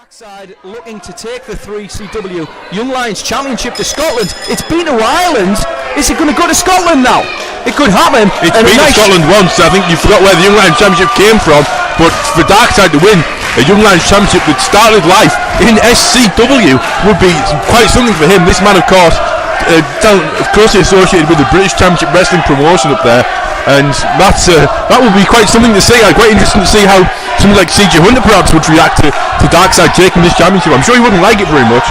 Darkside looking to take the 3CW Young Lions Championship to Scotland. It's been to Ireland. Is it going to go to Scotland now? It could happen. It's been to Scotland once. I think you forgot where the Young Lions Championship came from. But for Darkside to win a Young Lions Championship that started life in SCW would be quite something for him. This man, of course, closely associated with the British Championship Wrestling promotion up there. And that would be quite something to see. Quite interesting to see how somebody like CJ Hunter perhaps would react to Darkside taking this championship. I'm sure he wouldn't like it very much.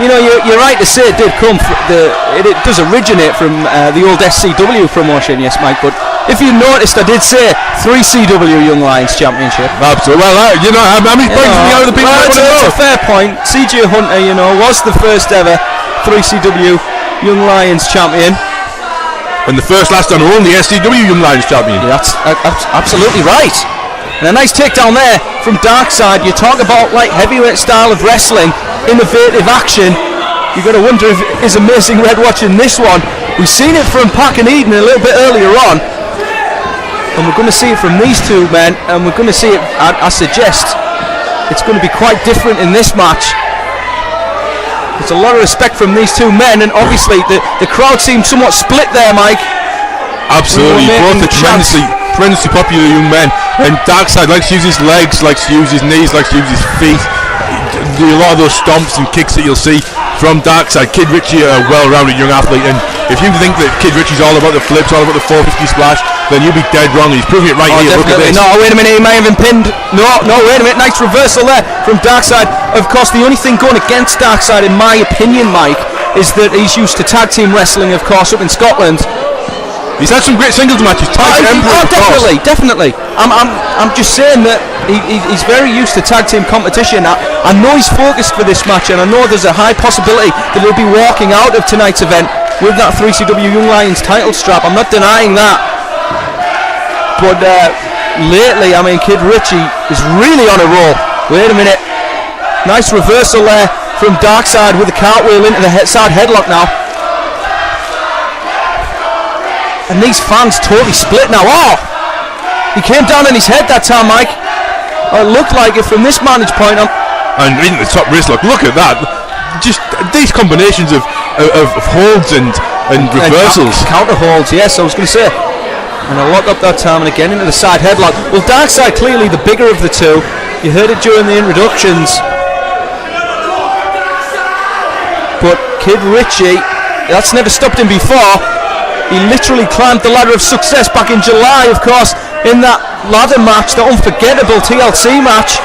You know, you're right to say it did come. It does originate from the old SCW promotion, yes, Mike. But if you noticed, I did say 3CW Young Lions Championship. Absolutely. Well, how many points do the other people want to know? It's a fair point. CJ Hunter, was the first ever 3CW Young Lions champion. And the first, last and only SCW Young Lions champion. Yeah, that's absolutely right. And a nice takedown there from Darkside. You talk about like heavyweight style of wrestling, innovative action. You've got to wonder if is Amazing Red watching this one. We've seen it from Pack and Eden a little bit earlier on, and we're going to see it from these two men, and we're going to see it. I suggest it's going to be quite different in this match. There's a lot of respect from these two men, and obviously the crowd seemed somewhat split there, Mike. Absolutely, both are tremendously popular young men, and Darkside likes to use his legs, likes to use his knees, likes to use his feet. Do a lot of those stomps and kicks that you'll see from Darkside. Kid Richie, a well-rounded young athlete, and if you think that Kid Richie's all about the flips, all about the 450 splash, then you'll be dead wrong. He's proving it right here. Look at this. No, wait a minute, he may have been pinned. No, wait a minute. Nice reversal there from Darkside. Of course, the only thing going against Darkside, in my opinion, Mike, is that he's used to tag team wrestling, of course, up in Scotland. He's had some great singles matches. Definitely. I'm just saying that he's very used to tag team competition. I know he's focused for this match, and I know there's a high possibility that he'll be walking out of tonight's event with that 3CW Young Lions title strap. I'm not denying that. But lately, Kid Richie is really on a roll. Wait a minute. Nice reversal there from Darkside with a cartwheel into the side headlock now. And these fans totally split now. Oh! He came down on his head that time, Mike. It looked like it from this vantage point. And in the top wrist lock, look at that. Just these combinations of holds and reversals. Counter holds, yes, I was going to say. And a lock up that time, and again into the side headlock. Well, Darkside clearly the bigger of the two. You heard it during the introductions. But Kid Richie, that's never stopped him before. He literally climbed the ladder of success back in July, of course, in that ladder match, the unforgettable TLC match.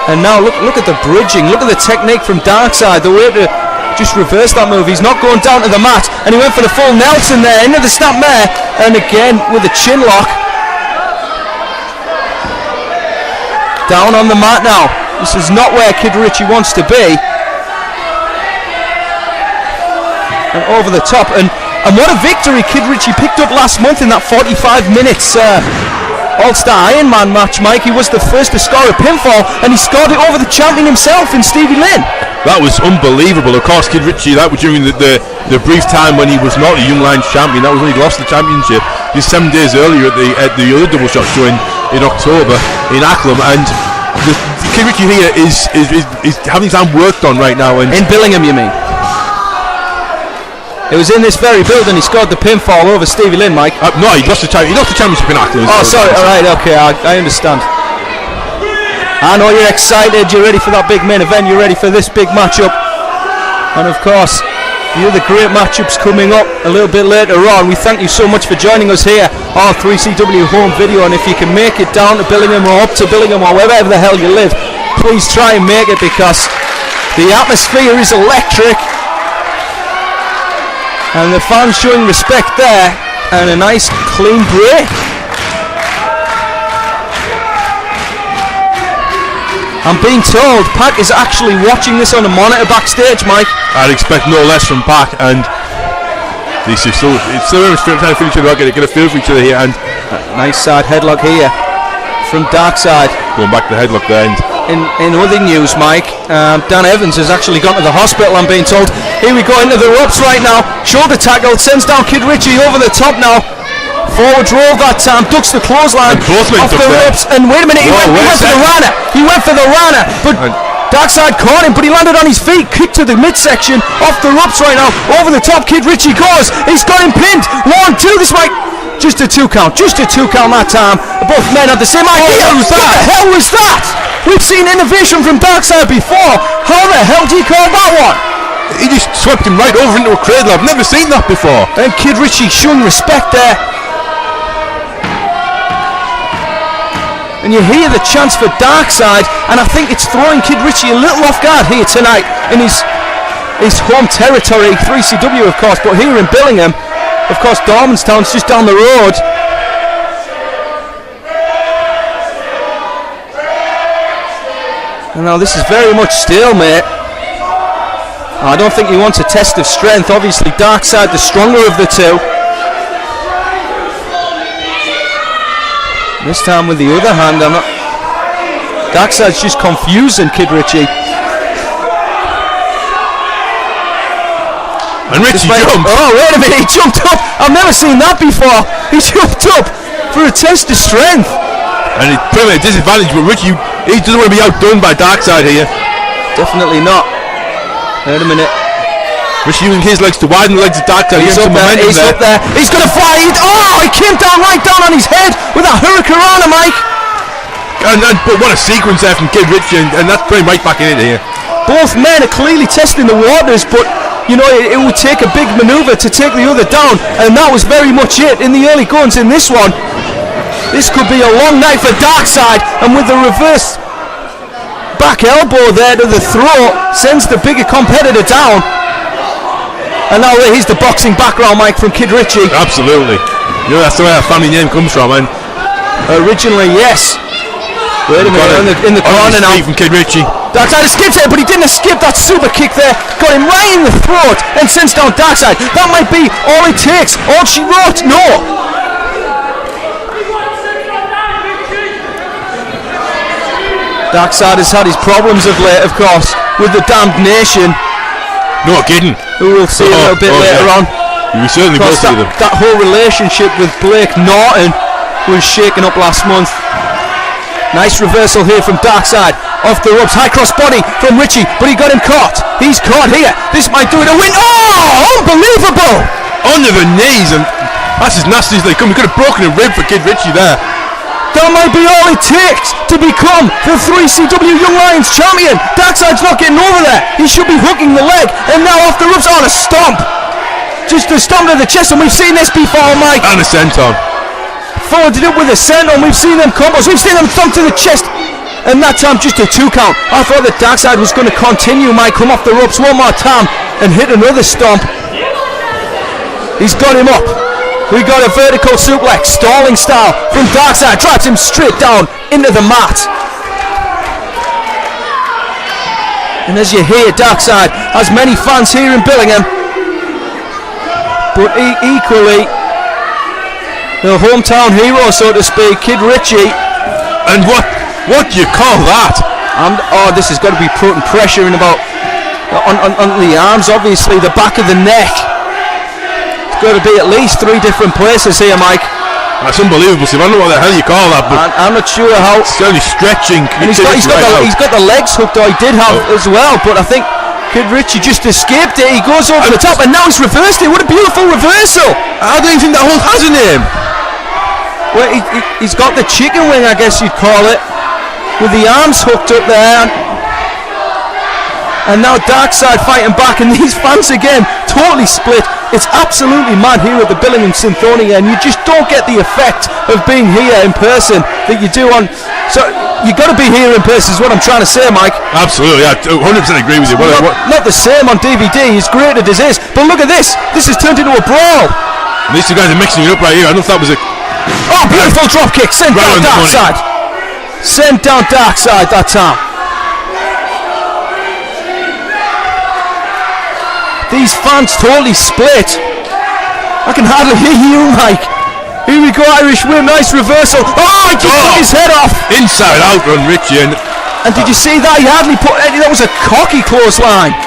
And now look at the bridging, look at the technique from Darkside, the way to just reverse that move. He's not going down to the mat, and he went for the full Nelson there, into the snap mare, and again with the chin lock. Down on the mat now. This is not where Kid Richie wants to be. And over the top, and what a victory Kid Richie picked up last month in that 45 minutes All-Star Ironman match, Mike. He was the first to score a pinfall, and he scored it over the champion himself in Stevie Lynn. That was unbelievable. Of course, Kid Richie, that was during the brief time when he was not a Young Lions champion. That was when he lost the championship just 7 days earlier at the other double shot show in October in Acklam. And Kid Richie here is having his arm worked on right now. And in Billingham, you mean? It was in this very building he scored the pinfall over Stevie Lynn, Mike. No, he lost the championship in Acklam. Oh, sorry. All right, okay, I understand. I know you're excited. You're ready for that big main event. You're ready for this big matchup. And of course, the other great matchups coming up a little bit later on. We thank you so much for joining us here on 3CW Home Video. And if you can make it down to Billingham or up to Billingham or wherever the hell you live, please try and make it, because the atmosphere is electric. And the fans showing respect there, and a nice clean break. I'm being told Pac is actually watching this on a monitor backstage, Mike. I'd expect no less from Pac, and it's still trying to finish it out, get a feel for each other here. And nice side headlock here from Darkside. Going back to the headlock there. In other news, Mike, Dan Evans has actually gone to the hospital, I'm being told. Here we go into the ropes right now. Shoulder tackle, sends down Kid Richie over the top now. Forward roll that time, ducks the clothesline off the ropes, and wait a minute, he went for the Rana. He went for the Rana, but Darkside caught him, but he landed on his feet, kicked to the midsection, off the ropes right now, over the top, Kid Richie goes, he's got him pinned, 1, 2, this might, just a 2 count that time, both men had the same idea. What the hell was that? We've seen innovation from Darkside before, how the hell do you call that one? He just swept him right over into a cradle, I've never seen that before. And Kid Richie showing respect there. And you hear the chants for Darkside, and I think it's throwing Kid Richie a little off guard here tonight in his home territory, 3CW of course, but here in Billingham, of course Dormanstown's just down the road. And now this is very much stalemate. I don't think he wants a test of strength, obviously Darkside the stronger of the two. This time with the other hand, Darkside's just confusing Kid Richie. And Richie jumped. Oh, wait a minute, he jumped up. I've never seen that before. He jumped up for a test of strength. And it's pretty much a disadvantage, but Richie, he doesn't want to be outdone by Darkside here. Definitely not. Wait a minute. Richie using his legs to widen the legs of Darkside. He's up there. He's going to fly. He came down right down on his head with a hurricanrana, Mike. But what a sequence there from Kid Richie, and that's putting right back in it here. Both men are clearly testing the waters, but you know it would take a big manoeuvre to take the other down, and that was very much it in the early goings in this one. This could be a long night for Darkside, and with the reverse back elbow there to the throat, sends the bigger competitor down. And now here's the boxing background, Mike, from Kid Richie. Absolutely. You know, that's the way our family name comes from, and originally, yes. Wait a minute, in the corner now. From Kid Richie. Darkside escapes it, but he didn't escape that super kick there. Got him right in the throat and sends down Darkside. That might be all it takes. All she wrote. No. Darkside has had his problems of late, of course, with the damned nation. No kidding. Who we'll see a little bit later on. We certainly will see them. That whole relationship with Blake Norton was shaken up last month. Nice reversal here from Darkside. Off the ropes, high cross body from Richie, but he got him caught. He's caught here. This might do it a win. Oh, unbelievable! Under the knees, and that's as nasty as they come. He could have broken a rib for Kid Richie there. That might be all it takes to become the 3CW Young Lions champion. Darkside's not getting over there. He should be hooking the leg, and now off the ropes on a stomp. Just a stomp to the chest, and we've seen this before, Mike. And a senton. Followed it up with a senton. We've seen them combos. We've seen them thump to the chest. And that time just a 2 count. I thought that Darkside was going to continue, Mike, come off the ropes one more time and hit another stomp. He's got him up. We got a vertical suplex, stalling style from Darkside. Drives him straight down into the mat. And as you hear, Darkside has many fans here in Billingham. But equally, the hometown hero, so to speak, Kid Richie. And what do you call that? And this has got to be putting pressure in about on the arms, obviously the back of the neck. It's got to be at least 3 different places here, Mike. That's unbelievable, Steve. I don't know what the hell you call that, but I'm not sure how. It's certainly stretching. And he's got the legs hooked, or he did have as well, but I think Kid Richie just escaped it. He goes over the top, and now he's reversed it. What a beautiful reversal! I don't even think that hold has a name. Well, he's got the chicken wing, I guess you'd call it, with the arms hooked up there. And now Darkside fighting back, and these fans again totally split. It's absolutely mad here at the Billingham Synthonia, and you just don't get the effect of being here in person that you do on. So you got to be here in person, is what I'm trying to say, Mike. Absolutely, I 100% agree with you. Not the same on DVD. He's great at this, but look at this. This has turned into a brawl. And these two guys are mixing it up right here. I don't know if that was a. Oh, beautiful drop kick. Sent down Darkside. Sent down Darkside that time. These fans totally split. I can hardly hear you, Mike. Here we go, Irish whip, nice reversal. Oh, he just took his head off. Inside out run, Richie. And did you see that? He hardly put any, that was a cocky clothesline.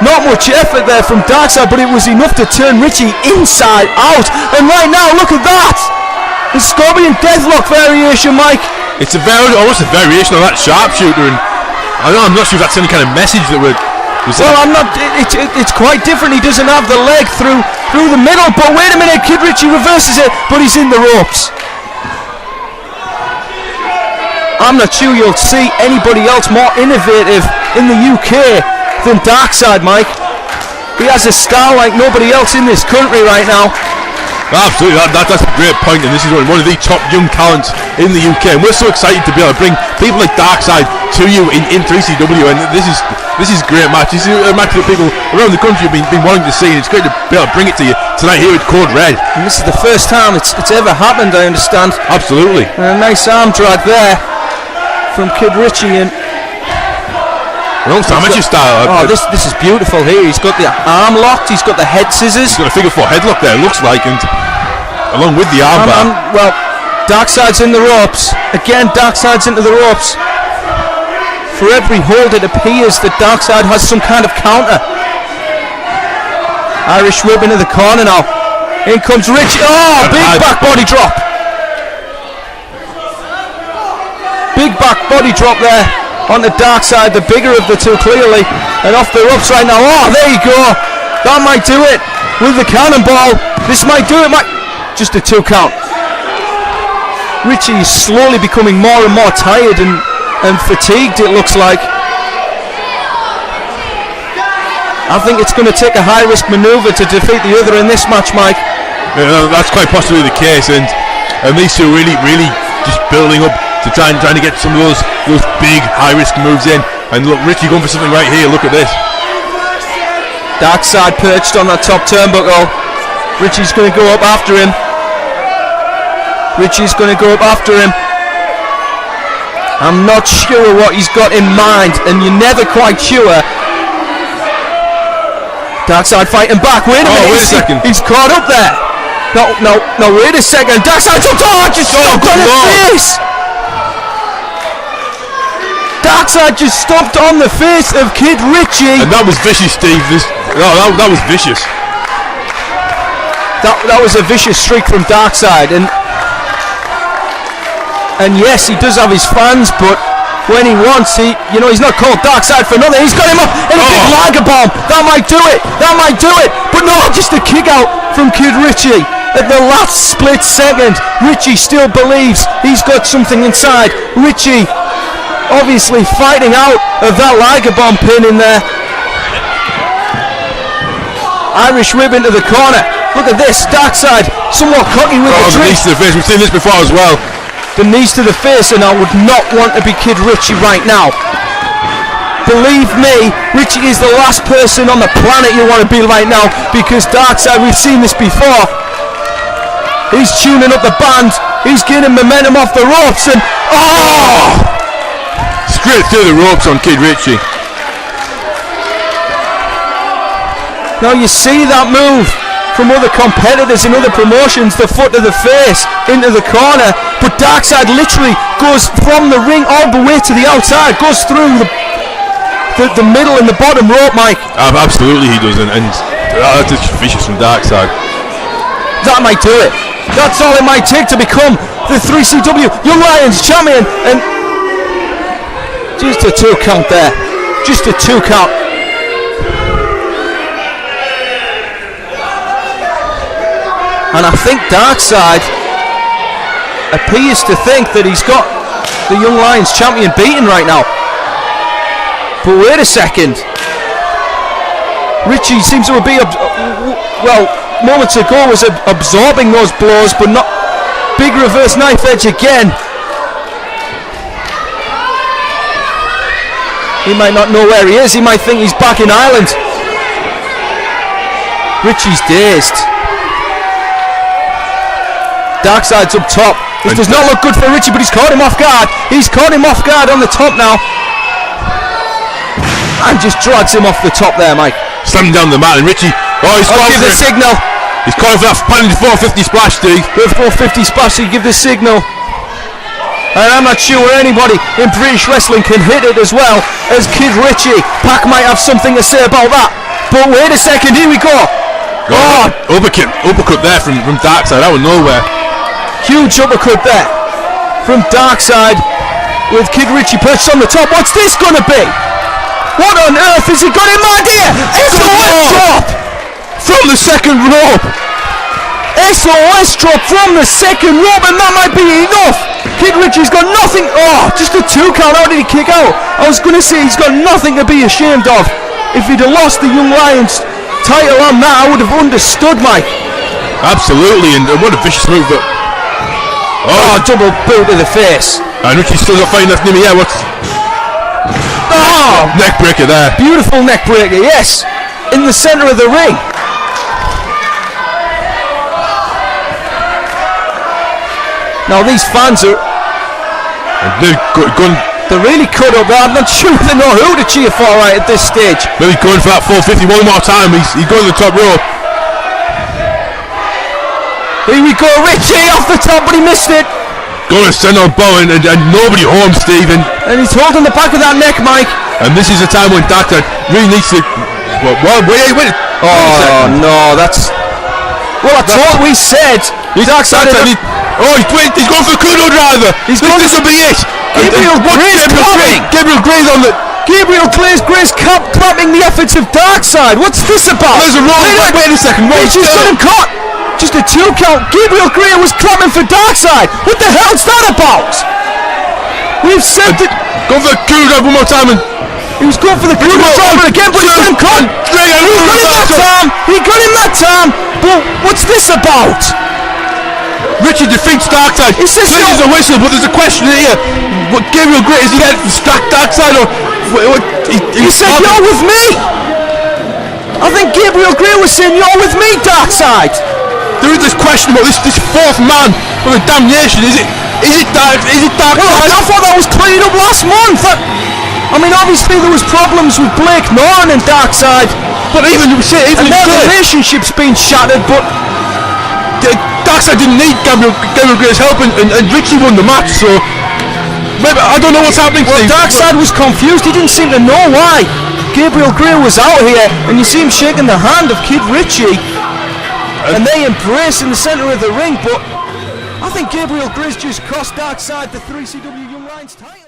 Not much effort there from Darkside, but it was enough to turn Richie inside out. And right now, look at that! The Scorpion Deathlock variation, Mike. It's almost a variation of that sharpshooter, and I'm not sure if that's any kind of message that we're. Well, I'm not. It's quite different. He doesn't have the leg through the middle. But wait a minute, Kid Richie reverses it, but he's in the ropes. I'm not sure you'll see anybody else more innovative in the UK than Darkside, Mike. He has a style like nobody else in this country right now. Absolutely, that's a great point, and this is one of the top young talents in the UK, and we're so excited to be able to bring people like Darkside to you in 3CW, and this is a great match. This is a match that people around the country have been wanting to see, and it's great to be able to bring it to you tonight here at Code Red. And this is the first time it's ever happened, I understand. Absolutely. And a nice arm drag there from Kid Richie, and this is beautiful here. He's got the arm locked, he's got the head scissors. He's got a figure 4 headlock there, it looks like, and along with the arm bar. Well, Darkside's in the ropes. Again, Darkside's into the ropes. For every hold, it appears that Darkside has some kind of counter. Irish whip into the corner now. In comes Richie. Oh, big back body drop. Big back body drop there. On the Darkside, the bigger of the two clearly, and off the ropes right now. Oh, there you go. That might do it with the cannonball. This might do it, just a 2 count. Richie is slowly becoming more and more tired and fatigued, it looks like. I think it's going to take a high-risk maneuver to defeat the other in this match, Mike. Yeah, that's quite possibly the case, and these two really just building up to trying to get some of those big high-risk moves in. And look, Richie going for something right here. Look at this. Darkside perched on that top turnbuckle. Richie's going to go up after him. Richie's going to go up after him. I'm not sure what he's got in mind, and you're never quite sure. Darkside fighting back. Wait a minute. Wait a second. He's caught up there. No, wait a second. Darkside's up top. Just stomped on the face. Darkside just stomped on the face of Kid Richie. And that was vicious, Steve. That was vicious. That was a vicious streak from Darkside, and yes, he does have his fans, but when he wants, he's not called Darkside for nothing. He's got him up in a big lager bomb. That might do it. But no, just a kick out from Kid Richie at the last split second. Richie still believes he's got something inside. Richie obviously fighting out of that lager bomb pin in there. Irish whip into the corner. Look at this, Darkside somewhat cocky with the knees to the face. We've seen this before as well. The knees to the face, and I would not want to be Kid Richie right now. Believe me, Richie is the last person on the planet you want to be right now, because Darkside, we've seen this before. He's tuning up the band. He's getting momentum off the ropes, and straight through the ropes on Kid Richie. Now you see that move from other competitors in other promotions, the foot to the face into the corner, but Darkside literally goes from the ring all the way to the outside, goes through the middle and the bottom rope, Mike. Absolutely he does, and that's just vicious from Darkside. That might do it. That's all it might take to become the 3CW Young Lions champion, and just a 2 count there. Just a 2 count. And I think Darkside appears to think that he's got the Young Lions champion beaten right now. But wait a second. Richie seems to be, moments ago was absorbing those blows, but not. Big reverse knife edge again. He might not know where he is. He might think he's back in Ireland. Richie's dazed. Darkside's up top. It does not look good for Richie, but he's caught him off guard. He's caught him off guard on the top now. And just drags him off the top there, Mike. Slamming down the mat, and Richie. He's calling give the signal. He's calling for that 450 splash, Steve. The 450 splash, he give the signal. And I'm not sure anybody in British wrestling can hit it as well as Kid Richie. Pac might have something to say about that. But wait a second, here we go. Oh, uppercut there from Darkside out of nowhere. Huge uppercut there from Darkside with Kid Richie perched on the top. What's this gonna be? What on earth has he got in mind here? SOS drop from the second rope. SOS drop from the second rope, and that might be enough. Kid Richie's got nothing. Oh, just a 2 count. How did he kick out? I was gonna say he's got nothing to be ashamed of. If he'd have lost the Young Lions title on that, I would have understood, Mike. Absolutely, and what a vicious move. But double boot to the face. And Richie's still got fighting. That's near me. Yeah, what's? Oh, neck breaker there. Beautiful neck breaker. Yes, in the centre of the ring. Now these fans are. They're really cut up. I'm not sure they know who to cheer for right at this stage. Maybe going for that 450 one more time. He's going to the top rope. Here we go, Richie off the top, but he missed it. Going to send on Bowen and nobody home, Stephen. And he's holding the back of that neck, Mike. And this is a time when Darkside really needs to. Wait. Oh no, that's. Well, that's what we said. Darkside. He's going for the Kudo driver. This will be it. Gabriel Gray's on the. Gabriel Gray's clapping the efforts of Darkside. What's this about? There's a roll. Wait a second. Richie's got him caught. Just a 2 count. Gabriel Gray was clapping for Darkside. What the hell's that about? We've said that. Go for the Kudo driver one more time. And he was going for the Kudo driver again, but he got him caught. He got him that time. But what's this about? Richie defeats Darkside. He says there's a whistle, but there's a question here. What Gabriel Gray is he there to stack Darkside or? He said you're with me. I think Gabriel Gray was saying you're with me, Darkside. There is this question about this fourth man for the damnation. Is it Darkside? Well, I thought that was cleared up last month. I mean, obviously there was problems with Blake Norton and Darkside, but even their relationship's been shattered. But Darkside didn't need Gabriel Gray's help, and Richie won the match. So maybe I don't know what's happening. Well, Darkside was confused. He didn't seem to know why Gabriel Gray was out here, and you see him shaking the hand of Kid Richie, and they embrace in the centre of the ring. But I think Gabriel Gray's just cost Darkside the 3CW Young Lions title.